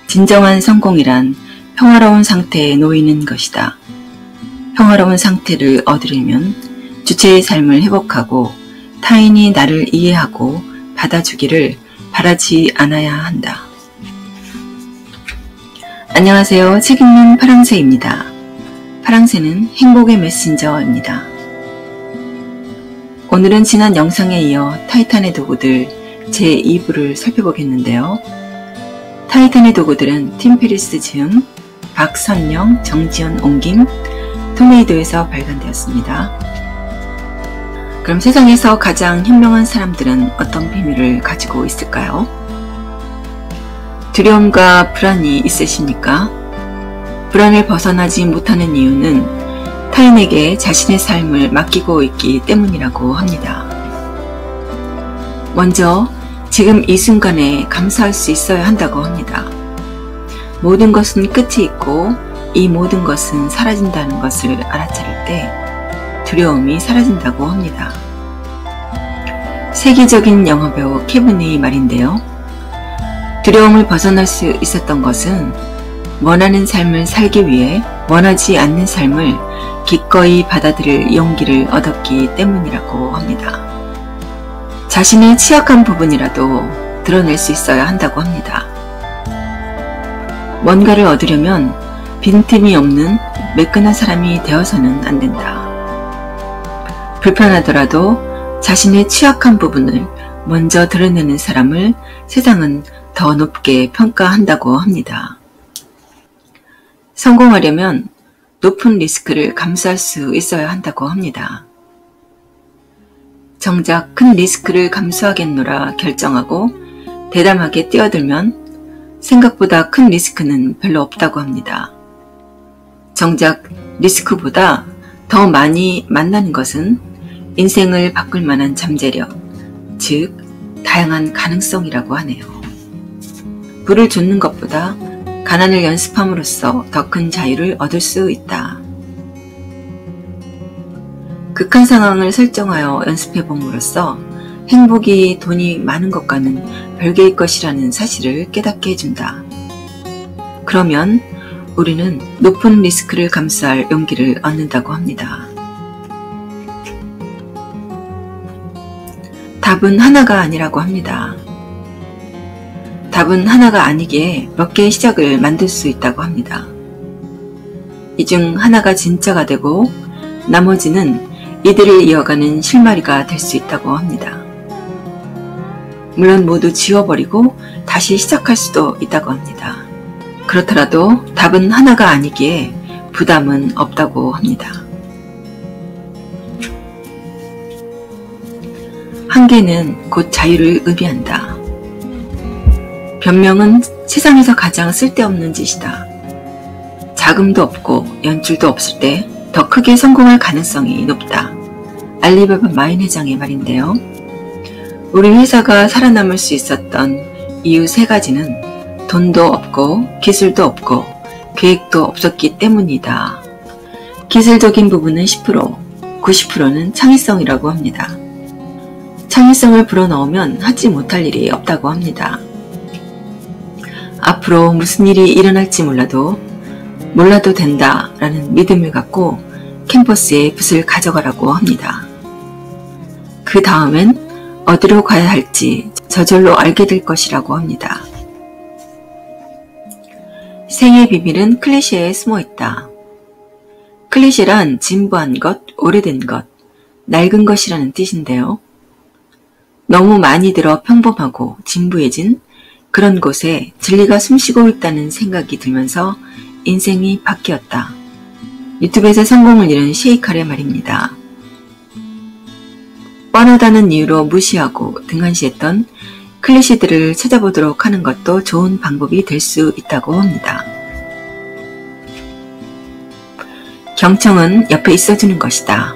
진정한 성공이란 평화로운 상태에 놓이는 것이다. 평화로운 상태를 얻으려면 주체의 삶을 회복하고 타인이 나를 이해하고 받아주기를 바라지 않아야 한다. 안녕하세요. 책 읽는 파랑새입니다. 파랑새는 행복의 메신저입니다. 오늘은 지난 영상에 이어 타이탄의 도구들 제2부를 살펴보겠는데요. 타이탄의 도구들은 팀 페리스 지음, 박선영, 정지연 옮김, 토네이도에서 발간되었습니다. 그럼 세상에서 가장 현명한 사람들은 어떤 비밀을 가지고 있을까요? 두려움과 불안이 있으십니까? 불안을 벗어나지 못하는 이유는 타인에게 자신의 삶을 맡기고 있기 때문이라고 합니다. 먼저 지금 이 순간에 감사할 수 있어야 한다고 합니다. 모든 것은 끝이 있고 이 모든 것은 사라진다는 것을 알아차릴 때 두려움이 사라진다고 합니다. 세계적인 영화배우 케빈의 말인데요. 두려움을 벗어날 수 있었던 것은 원하는 삶을 살기 위해 원하지 않는 삶을 기꺼이 받아들일 용기를 얻었기 때문이라고 합니다. 자신의 취약한 부분이라도 드러낼 수 있어야 한다고 합니다. 뭔가를 얻으려면 빈틈이 없는 매끈한 사람이 되어서는 안 된다. 불편하더라도 자신의 취약한 부분을 먼저 드러내는 사람을 세상은 더 높게 평가한다고 합니다. 성공하려면 높은 리스크를 감수할 수 있어야 한다고 합니다. 정작 큰 리스크를 감수하겠노라 결정하고 대담하게 뛰어들면 생각보다 큰 리스크는 별로 없다고 합니다. 정작 리스크보다 더 많이 만나는 것은 인생을 바꿀 만한 잠재력, 즉 다양한 가능성이라고 하네요. 부를 좇는 것보다 가난을 연습함으로써 더 큰 자유를 얻을 수 있다. 극한 상황을 설정하여 연습해봄으로써 행복이 돈이 많은 것과는 별개의 것이라는 사실을 깨닫게 해준다. 그러면 우리는 높은 리스크를 감수할 용기를 얻는다고 합니다. 답은 하나가 아니라고 합니다. 답은 하나가 아니기에 몇 개의 시작을 만들 수 있다고 합니다. 이 중 하나가 진짜가 되고 나머지는 이들을 이어가는 실마리가 될 수 있다고 합니다. 물론 모두 지워버리고 다시 시작할 수도 있다고 합니다. 그렇더라도 답은 하나가 아니기에 부담은 없다고 합니다. 한계는 곧 자유를 의미한다. 변명은 세상에서 가장 쓸데없는 짓이다. 자금도 없고 연줄도 없을 때 더 크게 성공할 가능성이 높다. 알리바바 마인 회장의 말인데요. 우리 회사가 살아남을 수 있었던 이유 3가지는 돈도 없고 기술도 없고 계획도 없었기 때문이다. 기술적인 부분은 10%, 90%는 창의성이라고 합니다. 창의성을 불어넣으면 하지 못할 일이 없다고 합니다. 앞으로 무슨 일이 일어날지 몰라도 된다 라는 믿음을 갖고 캠퍼스에 붓을 가져가라고 합니다. 그 다음엔 어디로 가야 할지 저절로 알게 될 것이라고 합니다. 생의 비밀은 클리셰에 숨어 있다. 클리셰란 진부한 것, 오래된 것, 낡은 것이라는 뜻인데요. 너무 많이 들어 평범하고 진부해진 그런 곳에 진리가 숨쉬고 있다는 생각이 들면서 인생이 바뀌었다. 유튜브에서 성공을 이룬 셰이칼의 말입니다. 뻔하다는 이유로 무시하고 등한시했던 클리셰들을 찾아보도록 하는 것도 좋은 방법이 될 수 있다고 합니다. 경청은 옆에 있어주는 것이다.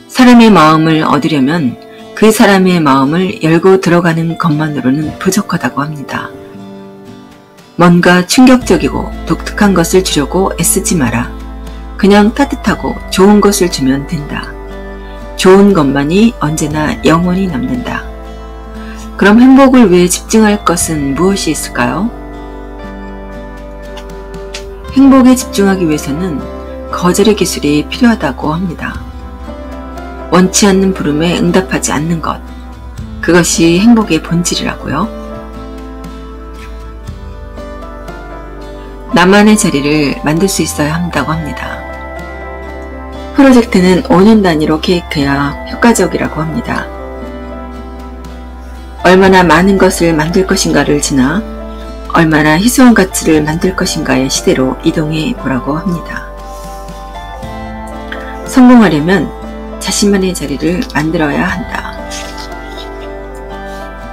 사람의 마음을 얻으려면 그 사람의 마음을 열고 들어가는 것만으로는 부족하다고 합니다. 뭔가 충격적이고 독특한 것을 주려고 애쓰지 마라. 그냥 따뜻하고 좋은 것을 주면 된다. 좋은 것만이 언제나 영원히 남는다. 그럼 행복을 위해 집중할 것은 무엇이 있을까요? 행복에 집중하기 위해서는 거절의 기술이 필요하다고 합니다. 원치 않는 부름에 응답하지 않는 것, 그것이 행복의 본질이라고요. 나만의 자리를 만들 수 있어야 한다고 합니다. 프로젝트는 5년 단위로 계획해야 효과적이라고 합니다. 얼마나 많은 것을 만들 것인가를 지나 얼마나 희소한 가치를 만들 것인가의 시대로 이동해 보라고 합니다. 성공하려면 자신만의 자리를 만들어야 한다.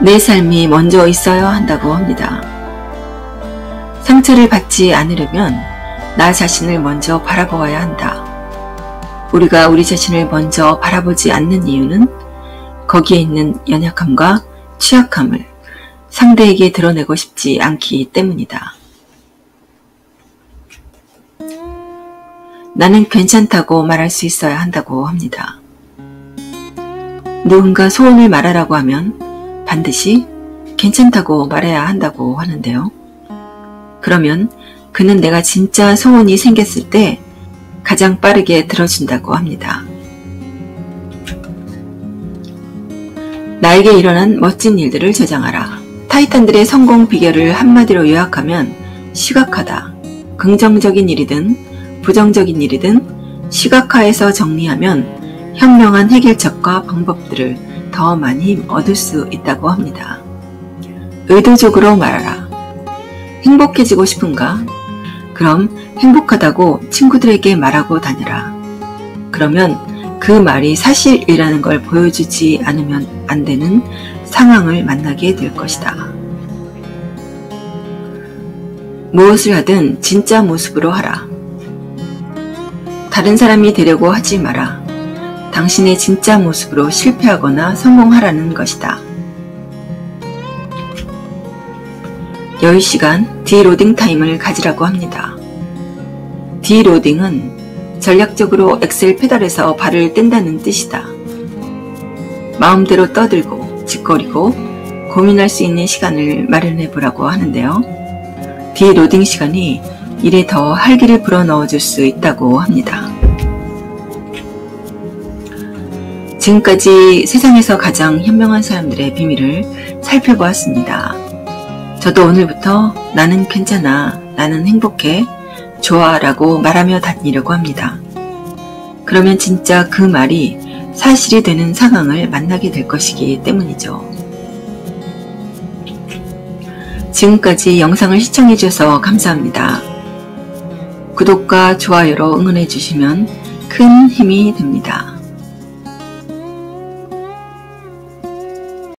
내 삶이 먼저 있어야 한다고 합니다. 상처를 받지 않으려면 나 자신을 먼저 바라보아야 한다. 우리가 우리 자신을 먼저 바라보지 않는 이유는 거기에 있는 연약함과 취약함을 상대에게 드러내고 싶지 않기 때문이다. 나는 괜찮다고 말할 수 있어야 한다고 합니다. 누군가 소원을 말하라고 하면 반드시 괜찮다고 말해야 한다고 하는데요. 그러면 그는 내가 진짜 소원이 생겼을 때 가장 빠르게 들어준다고 합니다. 나에게 일어난 멋진 일들을 저장하라. 타이탄들의 성공 비결을 한마디로 요약하면 시각화다. 긍정적인 일이든 부정적인 일이든 시각화해서 정리하면 현명한 해결책과 방법들을 더 많이 얻을 수 있다고 합니다. 의도적으로 말하라. 행복해지고 싶은가? 그럼 행복하다고 친구들에게 말하고 다녀라. 그러면 그 말이 사실이라는 걸 보여주지 않으면 안 되는 상황을 만나게 될 것이다. 무엇을 하든 진짜 모습으로 하라. 다른 사람이 되려고 하지 마라. 당신의 진짜 모습으로 실패하거나 성공하라는 것이다. 여유 시간, 디로딩 타임을 가지라고 합니다. 디로딩은 전략적으로 엑셀 페달에서 발을 뗀다는 뜻이다. 마음대로 떠들고 짓거리고 고민할 수 있는 시간을 마련해 보라고 하는데요. 디로딩 시간이 일에 더 활기를 불어넣어 줄 수 있다고 합니다. 지금까지 세상에서 가장 현명한 사람들의 비밀을 살펴보았습니다. 저도 오늘부터 나는 괜찮아, 나는 행복해, 좋아 라고 말하며 다니려고 합니다. 그러면 진짜 그 말이 사실이 되는 상황을 만나게 될 것이기 때문이죠. 지금까지 영상을 시청해 주셔서 감사합니다. 구독과 좋아요로 응원해 주시면 큰 힘이 됩니다.